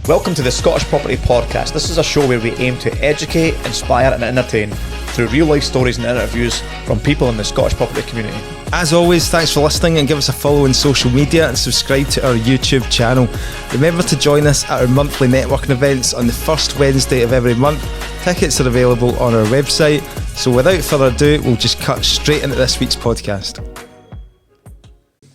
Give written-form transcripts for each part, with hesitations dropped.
Welcome to the Scottish Property Podcast. This is a show where we aim to educate, inspire and entertain through real life stories and interviews from people in the Scottish property community. As always, thanks for listening and give us a follow on social media and subscribe to our YouTube channel. Remember to join us at our monthly networking events on the first Wednesday of every month. Tickets are available on our website. So without further ado, we'll just cut straight into this week's podcast.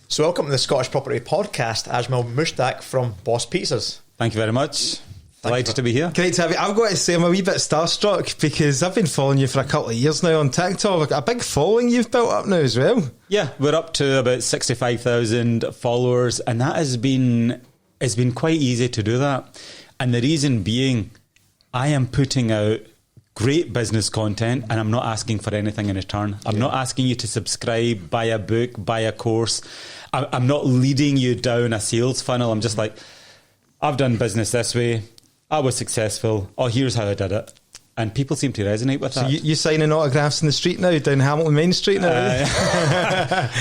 So welcome to the Scottish Property Podcast, Ajmal Mushtaq from Boss Pizzas. Thank you very much. Delighted to be here. Great to have you. I've got to say I'm a wee bit starstruck because I've been following you for a couple of years now on TikTok. A big following you've built up now as well. Yeah, we're up to about 65,000 followers, and it's been quite easy to do that. And the reason being, I am putting out great business content and I'm not asking for anything in return. I'm not asking you to subscribe, buy a book, buy a course. I'm not leading you down a sales funnel. I'm just like, I've done business this way. I was successful. Oh, here's how I did it. And people seem to resonate with that. So you signing autographs in the street now, down Hamilton Main Street now?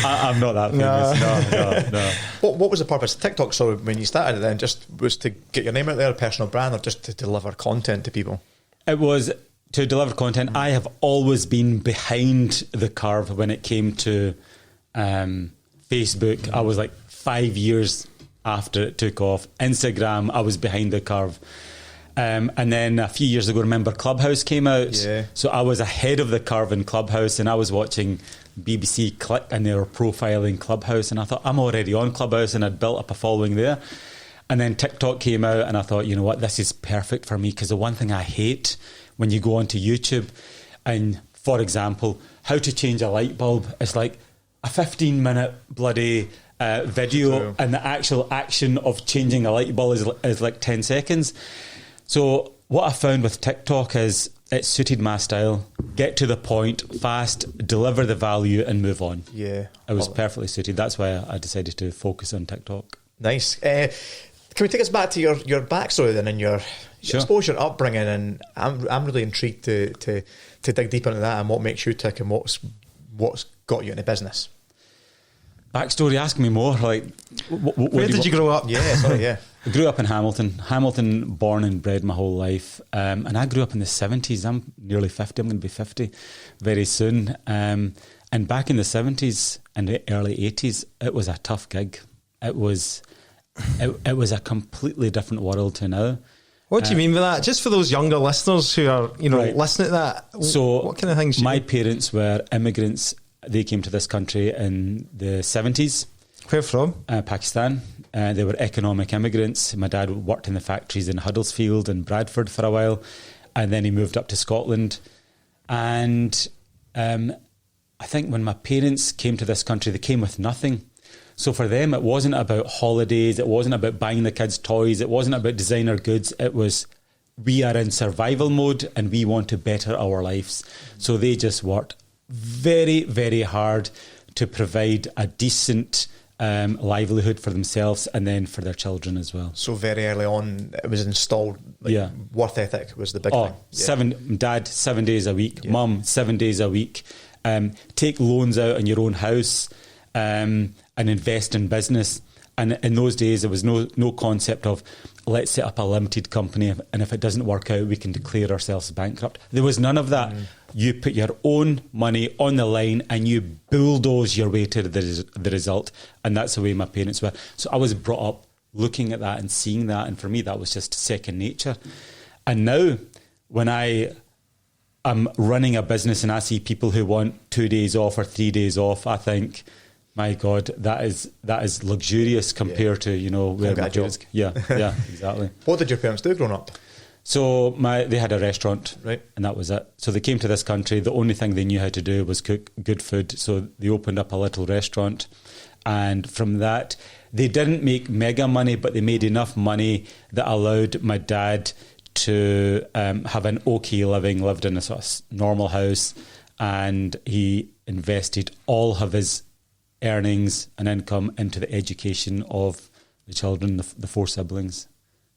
I'm not that famous. No. What was the purpose of TikTok? So when you started it then, just was to get your name out there, a personal brand, or just to deliver content to people? It was to deliver content. I have always been behind the curve when it came to Facebook. I was like 5 years after it took off. Instagram, I was behind the curve. And then a few years ago, remember Clubhouse came out? Yeah. So I was ahead of the curve in Clubhouse, and I was watching BBC Click and they were profiling Clubhouse, and I thought, I'm already on Clubhouse, and I'd built up a following there. And then TikTok came out and I thought, you know what, this is perfect for me, because the one thing I hate when you go onto YouTube and, for example, how to change a light bulb, it's like a 15-minute bloody video, and the actual action of changing a light bulb is like 10 seconds. So what I found with TikTok is it suited my style. Get to the point, fast, deliver the value and move on. Yeah. It was perfectly suited. That's why I decided to focus on TikTok. Nice. Can we take us back to your backstory then, and your exposure, upbringing? And I'm really intrigued to dig deep into that and what makes you tick and what's got you into business. Backstory, ask me more. Like, where did you grow up? Yeah. I grew up in Hamilton, born and bred my whole life. And I grew up in the 70s. I'm nearly 50. I'm going to be 50 very soon. And back in the 70s and the early 80s, it was a tough gig. It was a completely different world to now. What do you mean by that? Just for those younger listeners who are, listening to that. So what kind of things? My parents were immigrants. They came to this country in the 70s. Where from? Pakistan. They were economic immigrants. My dad worked in the factories in Huddersfield and Bradford for a while, and then he moved up to Scotland. And I think when my parents came to this country, they came with nothing. So for them, it wasn't about holidays. It wasn't about buying the kids toys. It wasn't about designer goods. It was, we are in survival mode and we want to better our lives. So they just worked very, very hard to provide a decent livelihood for themselves and then for their children as well. So very early on, it was installed. Work ethic was the big thing. Dad, 7 days a week. Mum, 7 days a week. Take loans out on your own house and invest in business. And in those days, there was no concept of, let's set up a limited company, and if it doesn't work out, we can declare ourselves bankrupt. There was none of that. You put your own money on the line and you bulldoze your way to the result. And that's the way my parents were. So I was brought up looking at that and seeing that. And for me, that was just second nature. And now when I am running a business and I see people who want 2 days off or 3 days off, I think, my God, that is luxurious compared to, where my parents. Yeah, exactly. What did your parents do growing up? So they had a restaurant, right, and that was it. So they came to this country. The only thing they knew how to do was cook good food. So they opened up a little restaurant, and from that, they didn't make mega money, but they made enough money that allowed my dad to have an okay living. Lived in a sort of normal house, and he invested all of his earnings and income into the education of the children, the 4 siblings.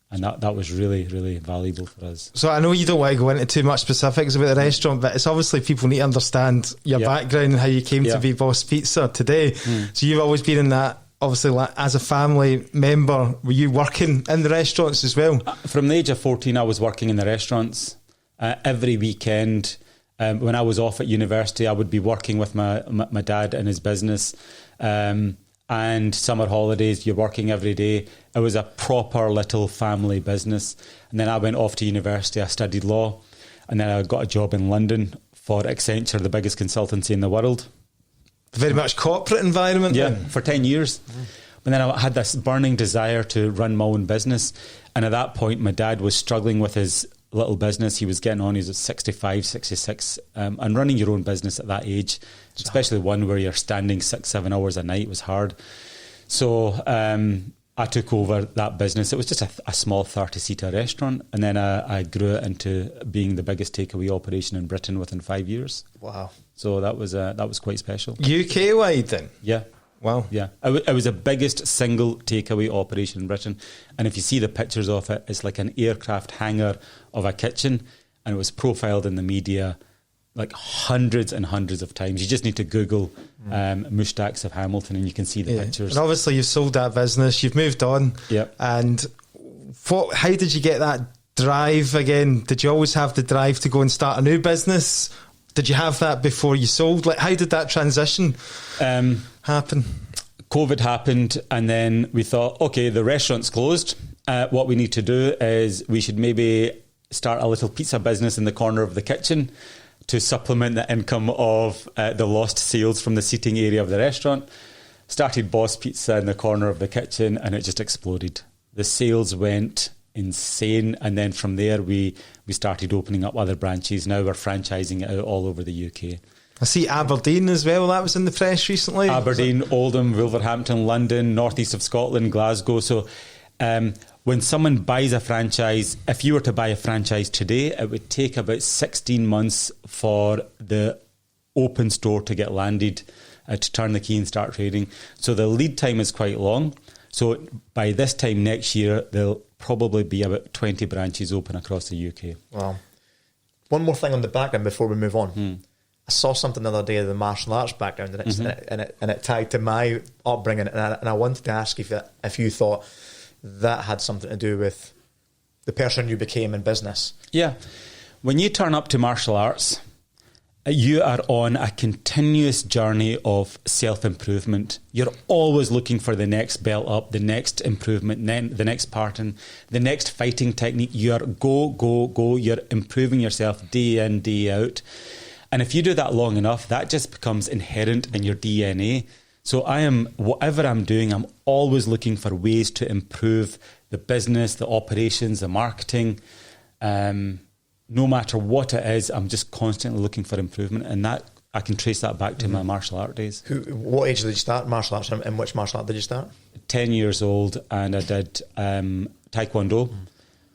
And that was really, really valuable for us. So I know you don't want to go into too much specifics about the restaurant, but it's obviously people need to understand your background and how you came to be Boss Pizza today. So you've always been in that obviously, as a family member, were you working in the restaurants as well? From the age of 14, I was working in the restaurants every weekend. When I was off at university, I would be working with my dad in his business. And summer holidays, you're working every day. It was a proper little family business. And then I went off to university. I studied law. And then I got a job in London for Accenture, the biggest consultancy in the world. Very much corporate environment. Yeah, then. for 10 years. But then I had this burning desire to run my own business. And at that point, my dad was struggling with his little business. He was getting on, he was 65, 66. And running your own business at that age, especially one where you're standing 6-7 hours a night, was hard. So I took over that business. It was just a small 30-seater restaurant. And then I grew it into being the biggest takeaway operation in Britain within 5 years. Wow. So that was quite special. UK-wide then? Yeah. Wow. Yeah. It was the biggest single takeaway operation in Britain. And if you see the pictures of it, it's like an aircraft hangar of a kitchen. And it was profiled in the media like hundreds and hundreds of times. You just need to Google Mushtaqs of Hamilton and you can see the pictures. And obviously you've sold that business, you've moved on. Yep. And how did you get that drive again? Did you always have the drive to go and start a new business? Did you have that before you sold? Like, how did that transition happen? COVID happened and then we thought, okay, the restaurant's closed. What we need to do is we should maybe start a little pizza business in the corner of the kitchen to supplement the income of the lost sales from the seating area of the restaurant. Started Boss Pizza in the corner of the kitchen and it just exploded. The sales went insane, and then from there we started opening up other branches. Now we're franchising it out all over the UK. I see Aberdeen as well, that was in the press recently. Aberdeen, Oldham, Wolverhampton, London, northeast of Scotland, Glasgow. So when someone buys a franchise, if you were to buy a franchise today, it would take about 16 months for the open store to get landed, to turn the key and start trading. So the lead time is quite long. So by this time next year, there'll probably be about 20 branches open across the UK. Wow. One more thing on the background before we move on. I saw something the other day of the martial arts background, and it tied to my upbringing, and I wanted to ask if you thought that had something to do with the person you became in business. Yeah. When you turn up to martial arts, you are on a continuous journey of self-improvement. You're always looking for the next belt up, the next improvement, then the next pattern, the next fighting technique. You're go. You're improving yourself day in, day out. And if you do that long enough, that just becomes inherent in your DNA. So whatever I'm doing, I'm always looking for ways to improve the business, the operations, the marketing. No matter what it is, I'm just constantly looking for improvement, and that I can trace that back to my martial art days. What age did you start martial arts, and which martial art did you start? 10 years old, and I did Taekwondo.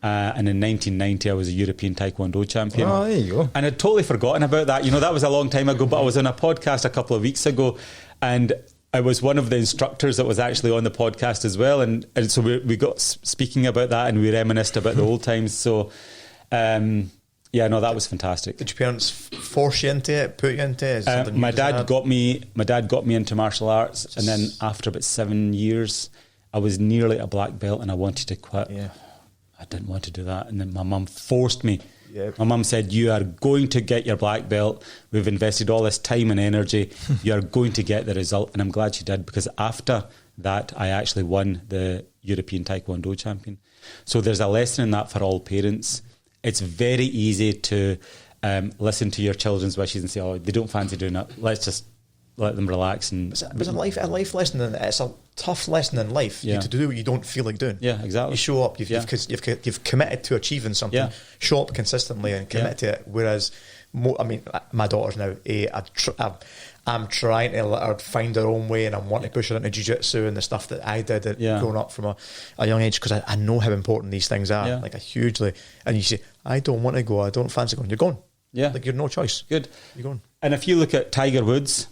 And in 1990, I was a European Taekwondo champion. Oh, there you go. And I'd totally forgotten about that. That was a long time ago, but I was on a podcast a couple of weeks ago, and I was one of the instructors that was actually on the podcast as well. And so we got speaking about that, and we reminisced about the old times. So, that was fantastic. Did your parents force you into it, put you into it? My dad got me into martial arts, and then after about 7 years, I was nearly a black belt, and I wanted to quit. Yeah. I didn't want to do that, and then my mum forced me. Yeah. My mum said, "You are going to get your black belt. We've invested all this time and energy. You are going to get the result." And I'm glad she did, because after that, I actually won the European Taekwondo champion. So there's a lesson in that for all parents. It's very easy to listen to your children's wishes and say, "Oh, they don't fancy doing it. Let's just let them relax." And it's a life lesson, and it's a tough lesson in life. Yeah. To do what you don't feel like doing. Yeah, exactly. You show up. You've committed to achieving something. Yeah. Show up consistently and commit to it. Whereas, my daughter's now 8. I'm trying to let her find her own way, and I'm wanting to push her into jiu-jitsu and the stuff that I did growing up from a young age, because I know how important these things are. Yeah. Hugely. And you say, "I don't want to go. I don't fancy going." You're going. Yeah. You're no choice. Good. You're going. And if you look at Tiger Woods,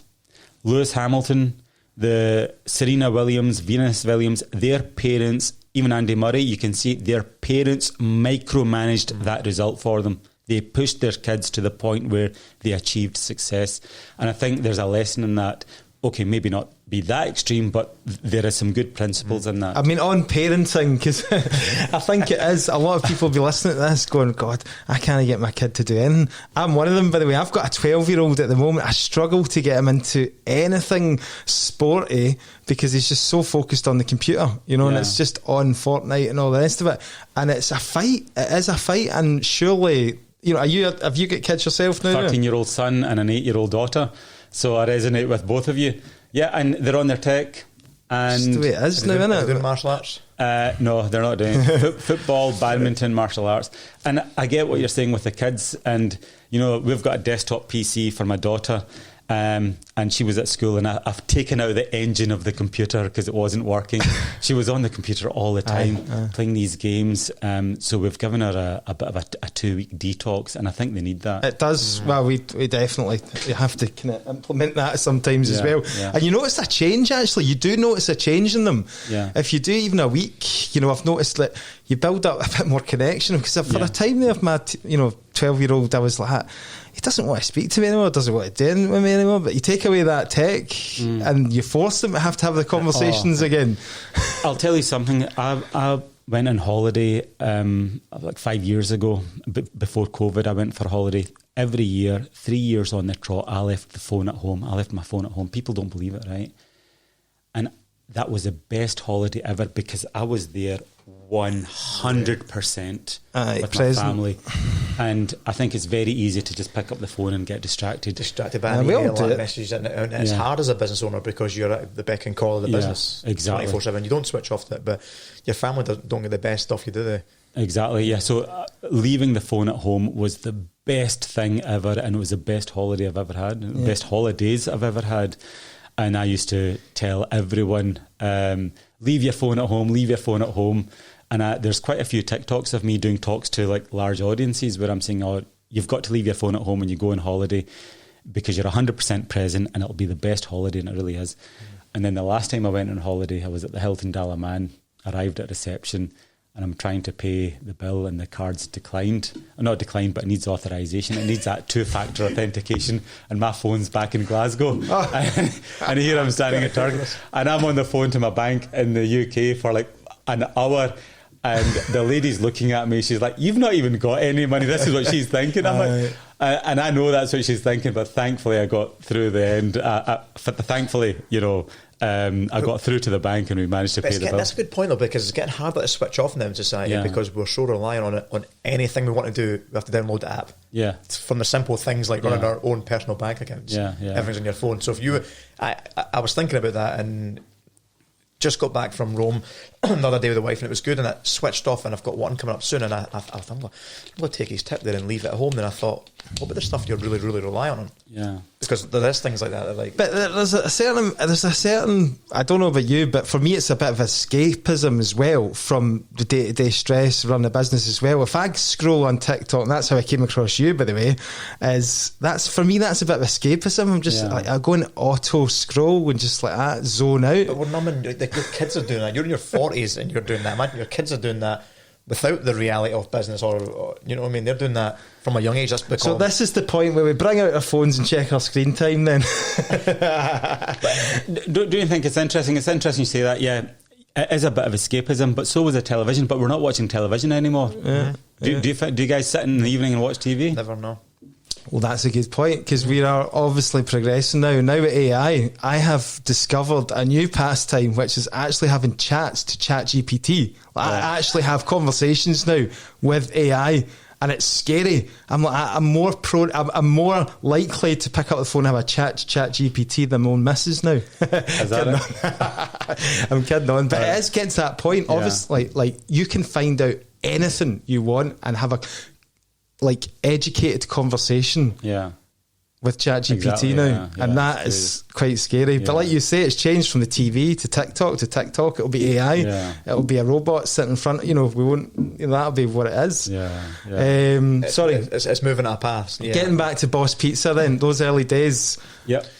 Lewis Hamilton, the Serena Williams, Venus Williams, their parents, even Andy Murray, you can see their parents micromanaged that result for them. They pushed their kids to the point where they achieved success. And I think there's a lesson in that. Okay, maybe not be that extreme, but there are some good principles in that. I mean, on parenting, because I think it is, a lot of people will be listening to this going, God, I can't get my kid to do anything. I'm one of them, by the way. I've got a 12-year-old at the moment. I struggle to get him into anything sporty because he's just so focused on the computer, you know, and it's just on Fortnite and all the rest of it. And it's a fight. It is a fight. And surely, you know, have you got kids yourself now? 13-year-old son and an 8-year-old daughter. So I resonate with both of you. Yeah, and they're on their tech. And it's the way it is now, isn't it? Doing martial arts? No, they're not doing football, badminton, martial arts. And I get what you're saying with the kids. And, you know, we've got a desktop PC for my daughter. And she was at school, and I've taken out the engine of the computer because it wasn't working. She was on the computer all the time playing these games. So we've given her a bit of a 2-week detox, and I think they need that. It does. Well, we definitely have to kind of implement that sometimes as well. Yeah. And you notice a change, actually. You do notice a change in them. Yeah. If you do even a week, you know, I've noticed that you build up a bit more connection. Because for a time there, my 12-year-old, I was like that. He doesn't want to speak to me anymore, doesn't want to do with me anymore, but you take away that tech and you force them to have the conversations again. I'll tell you something. I went on holiday like 5 years ago, before COVID. I went for a holiday every year, 3 years on the trot. I left the phone at home. I left my phone at home. People don't believe it, right? And that was the best holiday ever because I was there 100% with my family. And I think it's very easy to just pick up the phone and get distracted. Distracted by an email and messages. And it's hard as a business owner because you're at the beck and call of the business. Exactly. 24/7. You don't switch off that, but your family don't get the best off you, do they? Exactly, yeah. So leaving the phone at home was the best thing ever, and it was the best holiday I've ever had, the best holidays I've ever had. And I used to tell everyone, leave your phone at home, leave your phone at home. And there's quite a few TikToks of me doing talks to like large audiences where I'm saying, oh, you've got to leave your phone at home when you go on holiday because you're 100% present and it'll be the best holiday, and it really is. And then the last time I went on holiday, I was at the Hilton Dalaman, arrived at reception, and I'm trying to pay the bill and the card's declined. Not declined, but it needs authorisation. It needs that 2-factor authentication, and my phone's back in Glasgow. And here I'm standing at Target, and I'm on the phone to my bank in the UK for like an hour. And the lady's looking at me. She's like, "You've not even got any money." This is what she's thinking. I'm like, and I know that's what she's thinking. But thankfully, I got through the end. Thankfully, you know, I got through to the bank and we managed to pay the bill. That's a good point though, because it's getting harder to switch off now in society because we're so reliant on it. On anything we want to do, we have to download the app. Yeah, from the simple things like running our own personal bank accounts. Everything's on your phone. So if you, I was thinking about that and just got back from Rome the other day with the wife, and it was good, and I switched off, and I've got one coming up soon, and I thought, I'm going to take his tip there and leave it at home. Then I thought, what about the stuff you're really, really relying on? Yeah. Because there's things like that that like... But there's a certain, I don't know about you, but for me it's a bit of escapism as well from the day-to-day stress, running a business as well. If I scroll on TikTok, and that's how I came across you, by the way, for me that's a bit of escapism. I'm just like, I go and auto scroll and just like that, zone out. But we're numbing, your kids are doing that. You're in your 40s and you're doing that. Imagine your kids are doing that without the reality of business, or you know what I mean? They're doing that from a young age. So this is the point where we bring out our phones and check our screen time then. do you think it's interesting? It's interesting you say that, yeah. It is a bit of escapism, but so was a television, but we're not watching television anymore. Yeah. Do you guys sit in the evening and watch TV? Never know. Well, that's a good point, because we are obviously progressing now. Now with AI, I have discovered a new pastime, which is actually having chats to ChatGPT. I actually have conversations now with AI, and it's scary. I'm more likely to pick up the phone and have a chat to ChatGPT than my own missus now. Is that it? I'm kidding on, but it is getting to that point. Obviously, like you can find out anything you want and have a educated conversation with ChatGPT now, and that is quite scary. But like you say, it's changed from the TV to TikTok. It'll be AI. It'll be a robot sitting in front. We won't. That'll be what it is. Sorry, it's moving at a pace. Getting back to Boss Pizza, then those early days.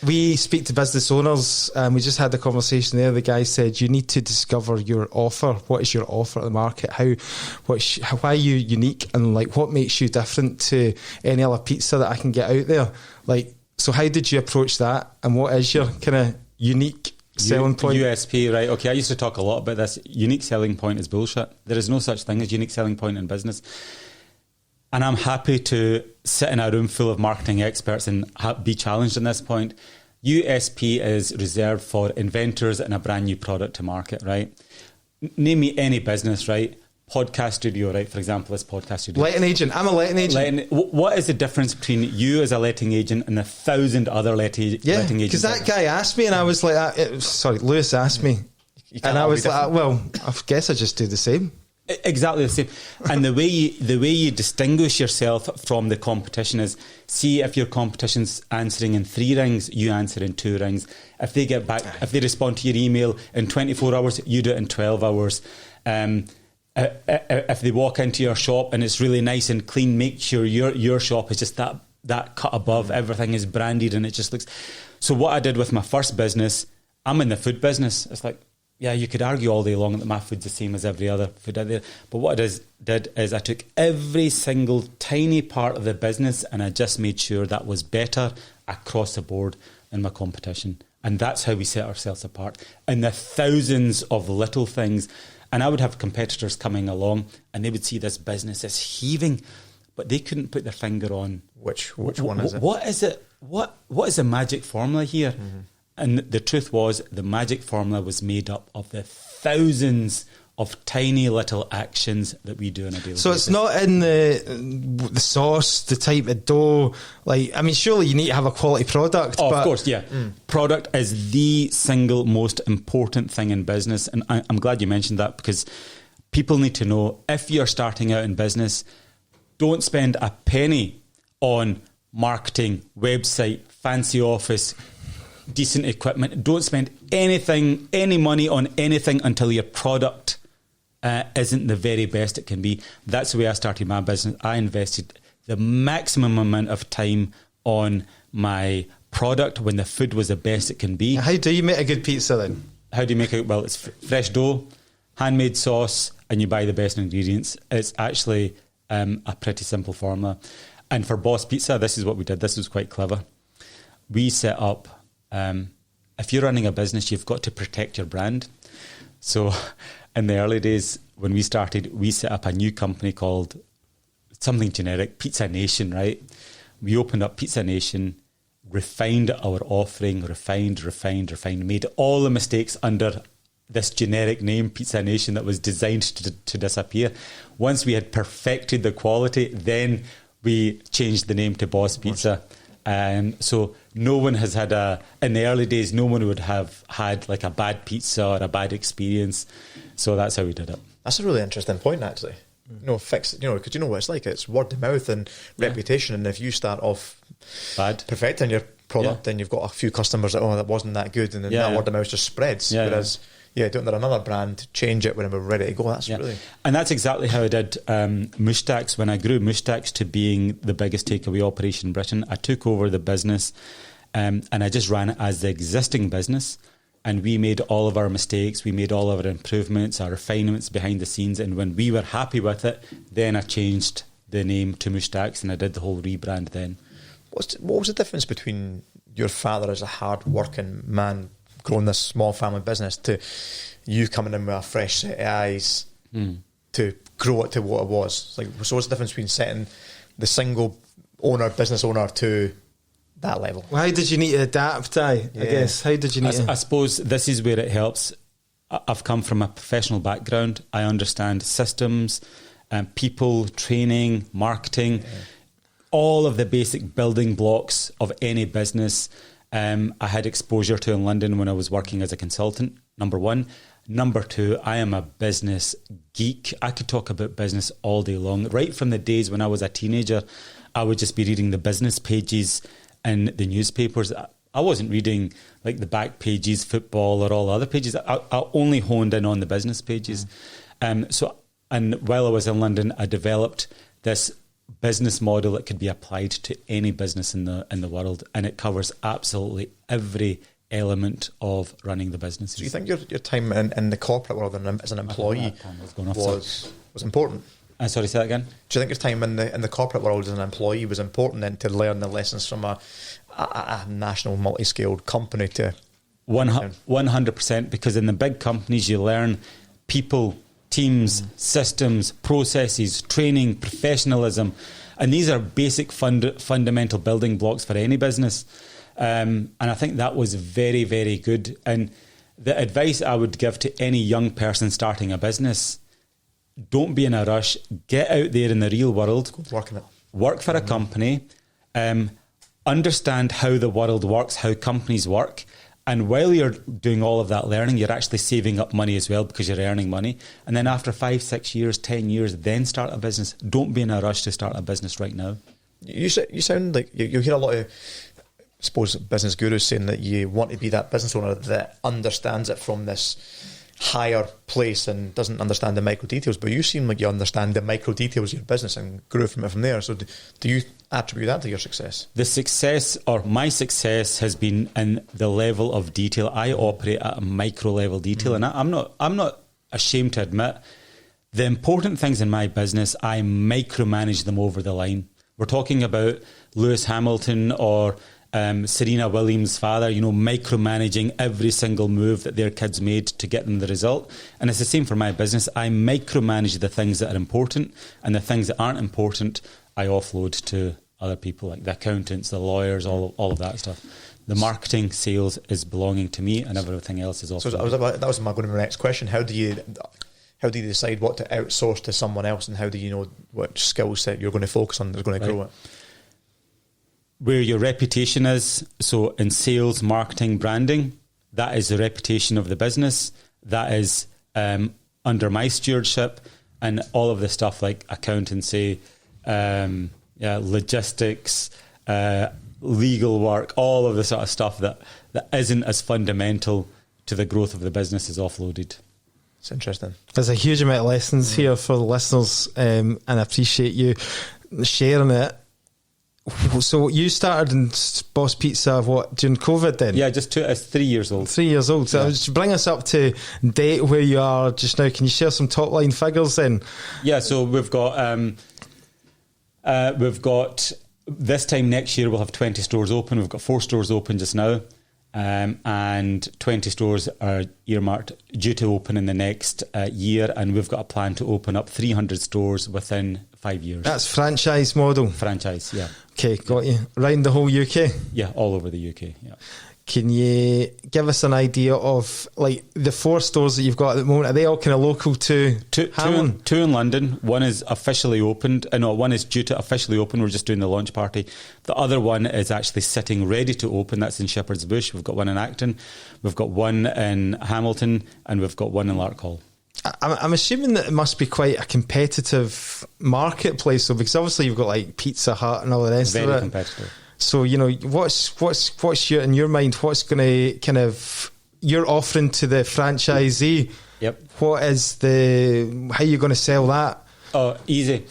We speak to business owners, and we just had the conversation there. The guy said, you need to discover your offer. What is your offer at the market? Why are you unique, and like what makes you different to any other pizza that I can get out there? So how did you approach that, and what is your kind of unique selling point. USP, right? Okay, I used to talk a lot about this. Unique selling point is bullshit. There is no such thing as unique selling point in business. And I'm happy to sit in a room full of marketing experts and be challenged on this point. USP is reserved for inventors and a brand new product to market, right? Name me any business, right? Podcast studio, right? For example, this podcast studio. Letting agent. I'm a letting agent. What is the difference between you as a letting agent and 1,000 other letting agents? Yeah, because that guy asked me and I was like, Lewis asked me. And I was like, well, I guess I just do the same. Exactly the same. And the way you distinguish yourself from the competition is, see if your competition's answering in 3 rings, you answer in 2 rings. If they get back, if they respond to your email in 24 hours, you do it in 12 hours. If they walk into your shop and it's really nice and clean, make sure your shop is just that cut above. Everything is branded and it just looks. So what I did with my first business, I'm in the food business. It's like, yeah, you could argue all day long that my food's the same as every other food out there. But what I did is I took every single tiny part of the business and I just made sure that was better across the board than my competition. And that's how we set ourselves apart. And the thousands of little things. And I would have competitors coming along and they would see this business as heaving, but they couldn't put their finger on which one is it? What is it? What is the magic formula here? Mm-hmm. And the truth was, the magic formula was made up of the thousands of tiny little actions that we do on a daily basis. So it's not in the sauce, the type of dough. Like, I mean, surely you need to have a quality product. Oh, of course, yeah. Product is the single most important thing in business. And I'm glad you mentioned that, because people need to know, if you're starting out in business, don't spend a penny on marketing, website, fancy office, decent equipment. Don't spend any money on anything until your product isn't the very best it can be. That's the way I started my business. I invested the maximum amount of time on my product when the food was the best it can be. How do you make a good pizza then? How do you make it? Well, it's fresh dough, handmade sauce, and you buy the best ingredients. It's actually a pretty simple formula. And for Boss Pizza, this is what we did. This was quite clever. We set up, if you're running a business, you've got to protect your brand. So in the early days, when we started, we set up a new company called something generic, Pizza Nation, right? We opened up Pizza Nation, refined our offering, refined, made all the mistakes under this generic name, Pizza Nation, that was designed to disappear. Once we had perfected the quality, then we changed the name to Boss Pizza. So no one has had in the early days, no one would have had like a bad pizza or a bad experience. So that's how we did it. That's a really interesting point, actually. Because you know what it's like. It's word of mouth and reputation. And if you start off bad, perfecting your product, then you've got a few customers that, that wasn't that good. And then that word of mouth just spreads. Whereas, don't let another brand change it when we're ready to go. That's really... And that's exactly how I did Mushtaq's. When I grew Mushtaq's to being the biggest takeaway operation in Britain, I took over the business and I just ran it as the existing business. And we made all of our mistakes, we made all of our improvements, our refinements behind the scenes. And when we were happy with it, then I changed the name to Mushtaq's and I did the whole rebrand then. What was the difference between your father as a hard-working man growing this small family business to you coming in with a fresh set of eyes to grow it to what it was? Like, so what's the difference between setting the single business owner to that level? Well, how did you need to adapt, I guess? How did you need I suppose this is where it helps. I've come from a professional background. I understand systems, people, training, marketing, all of the basic building blocks of any business. I had exposure to in London when I was working as a consultant, number one. Number two, I am a business geek. I could talk about business all day long. Right from the days when I was a teenager, I would just be reading the business pages in the newspapers. I wasn't reading like the back pages, football or all the other pages. I only honed in on the business pages. And while I was in London, I developed this business model that could be applied to any business in the world, and it covers absolutely every element of running the business. So you think your time in the corporate world as an employee was important? Sorry, say that again? Do you think your time in the corporate world as an employee was important then to learn the lessons from a national multi-scaled company to 100%, because in the big companies you learn people, teams, systems, processes, training, professionalism, and these are basic fundamental building blocks for any business. And I think that was very, very good. And the advice I would give to any young person starting a business: don't be in a rush. Get out there in the real world. Work for a company. Understand how the world works, how companies work. And while you're doing all of that learning, you're actually saving up money as well, because you're earning money. And then after 5, 6 years, 10 years, then start a business. Don't be in a rush to start a business right now. You sound like you hear a lot of, I suppose, business gurus saying that you want to be that business owner that understands it from this higher place and doesn't understand the micro details, but you seem like you understand the micro details of your business and grew from there. So do you attribute that to your success? The success, or my success, has been in the level of detail. I operate at a micro level detail, and I'm not ashamed to admit the important things in my business, I micromanage them over the line. We're talking about Lewis Hamilton or Serena Williams' father, micromanaging every single move that their kids made to get them the result. And it's the same for my business. I micromanage the things that are important, and the things that aren't important, I offload to other people, like the accountants, the lawyers, all of that stuff. The marketing, sales is belonging to me, and everything else is offloaded. So that was going to be my next question. How do you decide what to outsource to someone else, and how do you know what skill set you're going to focus on that's going to grow it? Where your reputation is, so in sales, marketing, branding, that is the reputation of the business. That is under my stewardship, and all of the stuff like accountancy, logistics, legal work, all of the sort of stuff that isn't as fundamental to the growth of the business is offloaded. It's interesting. There's a huge amount of lessons here for the listeners, and I appreciate you sharing it. So you started in Boss Pizza, during COVID then? Yeah, it's 3 years old. 3 years old. So to bring us up to date where you are just now, can you share some top line figures then? Yeah, so we've got this time next year we'll have 20 stores open. We've got 4 stores open just now, and 20 stores are earmarked due to open in the next year, and we've got a plan to open up 300 stores within 5 years. That's franchise model? Franchise, yeah. Okay, got you. Around the whole UK? Yeah, all over the UK, yeah. Can you give us an idea of, like, the 4 stores that you've got at the moment? Are they all kind of local to Hamlin? Two in London. One is officially opened. One is due to officially open. We're just doing the launch party. The other one is actually sitting ready to open. That's in Shepherd's Bush. We've got one in Acton. We've got one in Hamilton. And we've got one in Larkhall. I'm assuming that it must be quite a competitive marketplace, though, because obviously you've got like Pizza Hut and all the rest of it. Very competitive. So, what's in your mind? What's going to kind of you're offering to the franchisee? Yep. What is how are you going to sell that? Oh, easy.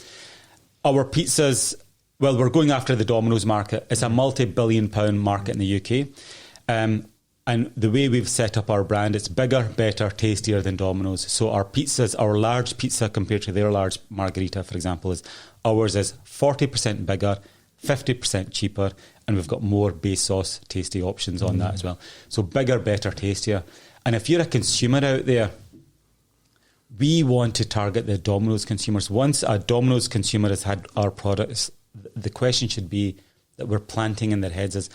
Our pizzas. Well, we're going after the Domino's market. It's a multi-billion-pound market in the UK. And the way we've set up our brand, it's bigger, better, tastier than Domino's. So our pizzas, our large pizza compared to their large margherita, for example, ours is 40% bigger, 50% cheaper, and we've got more base sauce, tasty options on that as well. So bigger, better, tastier. And if you're a consumer out there, we want to target the Domino's consumers. Once a Domino's consumer has had our products, the question should be that we're planting in their heads is,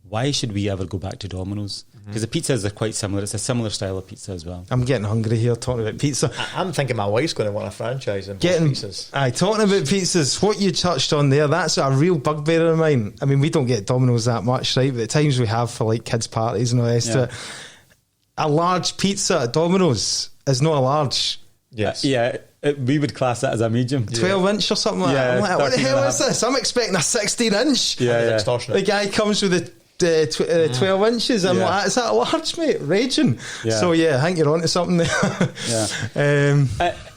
why should we ever go back to Domino's? Because the pizzas are quite similar. It's a similar style of pizza as well. I'm getting hungry here talking about pizza. I'm thinking my wife's going to want a franchise in pizzas. Talking about pizzas, what you touched on there, that's a real bugbear of mine. I mean, we don't get Domino's that much, right? But the times we have for like kids' parties and all the rest of it, a large pizza at Domino's is not a large. Yes. We would class that as a medium. 12 inch or something like that. I'm like, what the hell is this? I'm expecting a 16 inch. Yeah. The guy comes with 12 inches. I'm like, is that a large, mate? Raging. Yeah. So I think you're onto something there.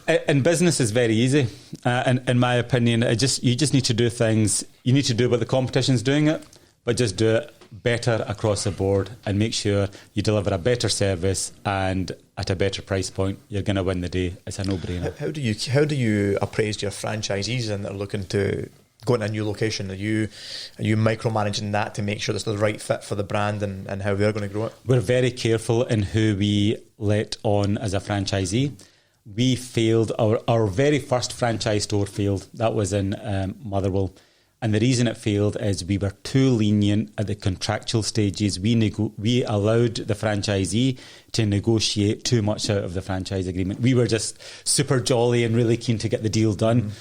And business is very easy. In my opinion, you just need to do things. You need to do what the competition's doing it, but just do it better across the board and make sure you deliver a better service and at a better price point. You're going to win the day. It's a no-brainer. How do you appraise your franchisees and they're looking to going to a new location? Are you micromanaging that to make sure it's the right fit for the brand and how they're going to grow it? We're very careful in who we let on as a franchisee. We failed, our very first franchise store failed. That was in Motherwell. And the reason it failed is we were too lenient at the contractual stages. We allowed the franchisee to negotiate too much out of the franchise agreement. We were just super jolly and really keen to get the deal done.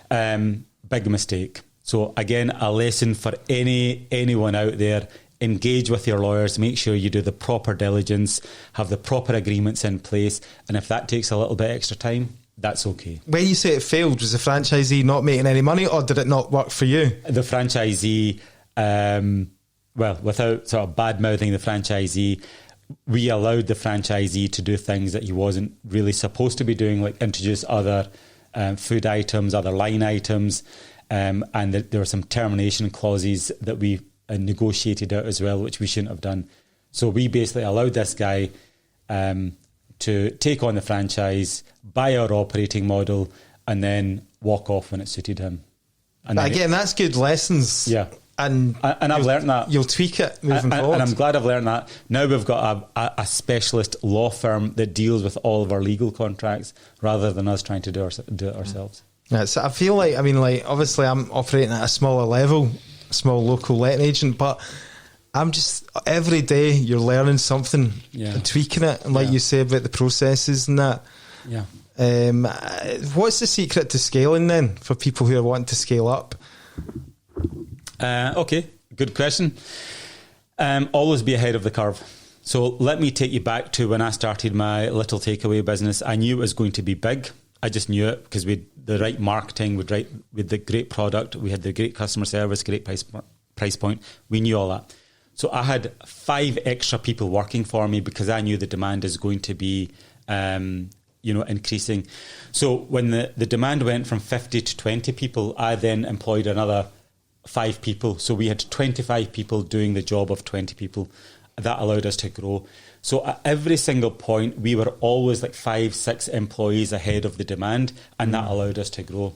Big mistake. So again, a lesson for anyone out there: engage with your lawyers, make sure you do the proper diligence, have the proper agreements in place, and if that takes a little bit extra time, that's okay. When you say it failed, was the franchisee not making any money, or did it not work for you? The franchisee, without sort of bad-mouthing the franchisee, we allowed the franchisee to do things that he wasn't really supposed to be doing, like introduce other food items, other line items, and there were some termination clauses that we negotiated out as well, which we shouldn't have done. So we basically allowed this guy to take on the franchise, buy our operating model, and then walk off when it suited him. And again, that's good lessons. Yeah. And I've learned that. You'll tweak it moving forward. And I'm glad I've learned that. Now we've got a specialist law firm that deals with all of our legal contracts rather than us trying to do it ourselves. Yeah, so I feel like, obviously I'm operating at a smaller level, small local letting agent, but I'm just, every day you're learning something and tweaking it. And like you say about the processes and that. Yeah. What's the secret to scaling then for people who are wanting to scale up? Okay, good question. Always be ahead of the curve. So let me take you back to when I started my little takeaway business. I knew it was going to be big. I just knew it because we had the right marketing, with the great product, we had the great customer service, great price point. We knew all that. So I had 5 extra people working for me because I knew the demand is going to be increasing. So when the demand went from 50 to 20 people, I then employed another 5 people. So we had 25 people doing the job of 20 people. That allowed us to grow. So at every single point, we were always like 5-6 employees ahead of the demand, and that allowed us to grow.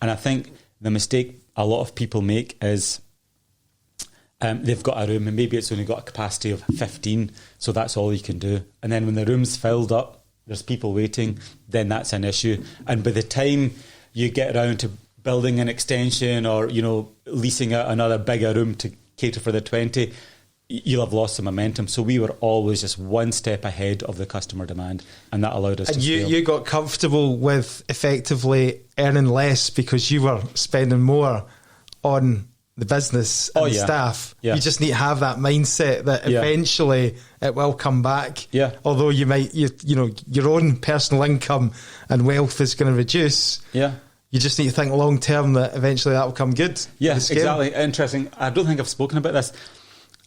And I think the mistake a lot of people make is they've got a room and maybe it's only got a capacity of 15, so that's all you can do. And then when the room's filled up, there's people waiting, then that's an issue. And by the time you get around to building an extension or, leasing out another bigger room to cater for the 20, you'll have lost some momentum. So we were always just one step ahead of the customer demand, and that allowed us to scale. You got comfortable with effectively earning less because you were spending more on the business and staff. Yeah. You just need to have that mindset that eventually it will come back. Yeah. Although you might, your own personal income and wealth is going to reduce. Yeah. You just need to think long term that eventually that will come good. Yeah, exactly. Interesting. I don't think I've spoken about this.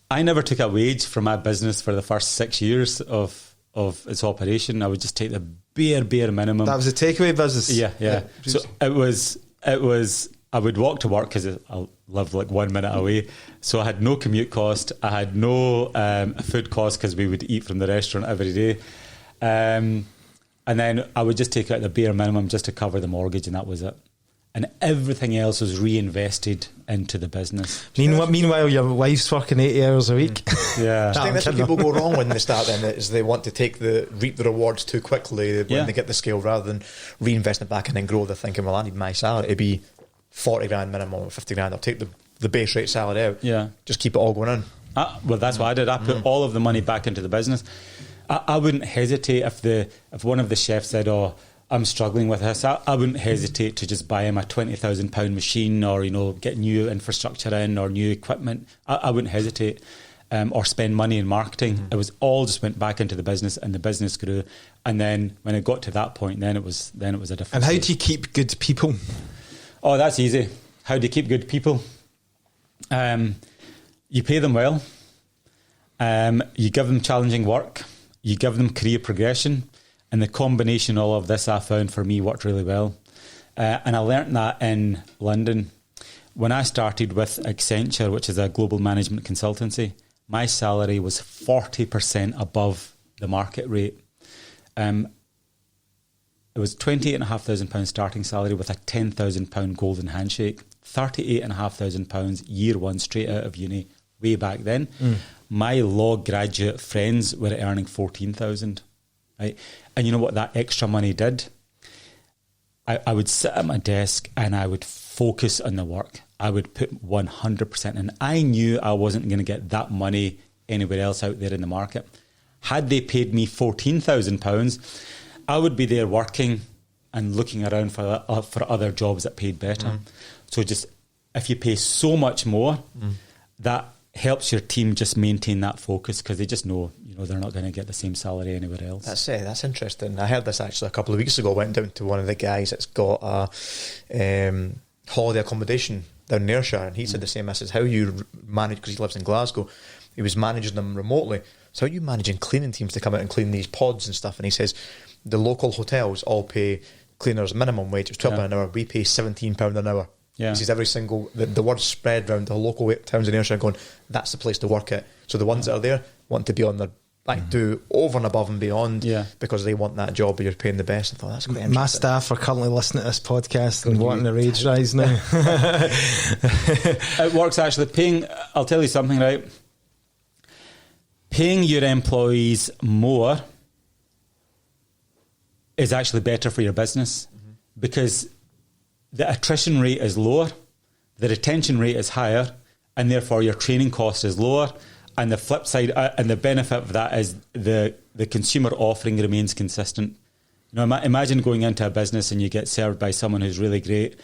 I never took a wage for my business for the first 6 years of its operation. I would just take the bare minimum. That was a takeaway business. Yeah. So it was. I would walk to work because I live like 1 minute away. So I had no commute cost. I had no food cost because we would eat from the restaurant every day. And then I would just take out the bare minimum just to cover the mortgage, and that was it. And everything else was reinvested into the business. Meanwhile, your wife's working 80 hours a week. Yeah. I think that's where people go wrong when they start then, is they want to reap the rewards too quickly when they get the scale, rather than reinvesting it back and then grow. They're thinking, well, I need my salary to be 40 grand minimum or 50 grand. I'll take the base rate salary out. Yeah. Just keep it all going in. Well, that's what I did. I put all of the money back into the business. I wouldn't hesitate if one of the chefs said, "Oh, I'm struggling with this," I wouldn't hesitate to just buy him a £20,000 machine, or get new infrastructure in or new equipment. I wouldn't hesitate, or spend money in marketing. It was all just went back into the business, and the business grew. And then when it got to that point, then it was a different. And how do you keep good people? Oh, that's easy. How do you keep good people? You pay them well. You give them challenging work. You give them career progression. And the combination of all of this, I found, for me, worked really well. And I learnt that in London. When I started with Accenture, which is a global management consultancy, my salary was 40% above the market rate. It It was £28,500 starting salary with a £10,000 golden handshake. £38,500 year one straight out of uni way back then. My law graduate friends were earning 14,000. Right, and you know what that extra money did? I would sit at my desk and I would focus on the work. I would put 100% in. I knew I wasn't going to get that money anywhere else out there in the market. Had they paid me £14,000, I would be there working and looking around for other jobs that paid better. So just if you pay so much more, that helps your team just maintain that focus because they just know, they're not going to get the same salary anywhere else. That's interesting. I heard this actually a couple of weeks ago. I went down to one of the guys that's got a holiday accommodation down in Ayrshire, and he said the same. I said, how you manage, because he lives in Glasgow, he was managing them remotely. So how are you managing cleaning teams to come out and clean these pods and stuff? And he says the local hotels all pay cleaners minimum wage. It's £12 an hour. We pay £17 an hour. Yeah. This is every single, the word spread around the local towns in Ayrshire going, that's the place to work at. So the ones that are there want to be on their do over and above and beyond because they want that job, but you're paying the best. I thought that's quite interesting. My staff are currently listening to this podcast and wanting a wage rise now. It works actually. I'll tell you something, right? Paying your employees more is actually better for your business because the attrition rate is lower, the retention rate is higher, and therefore your training cost is lower. And the flip side, and the benefit of that is the consumer offering remains consistent. Imagine going into a business and you get served by someone who's really great,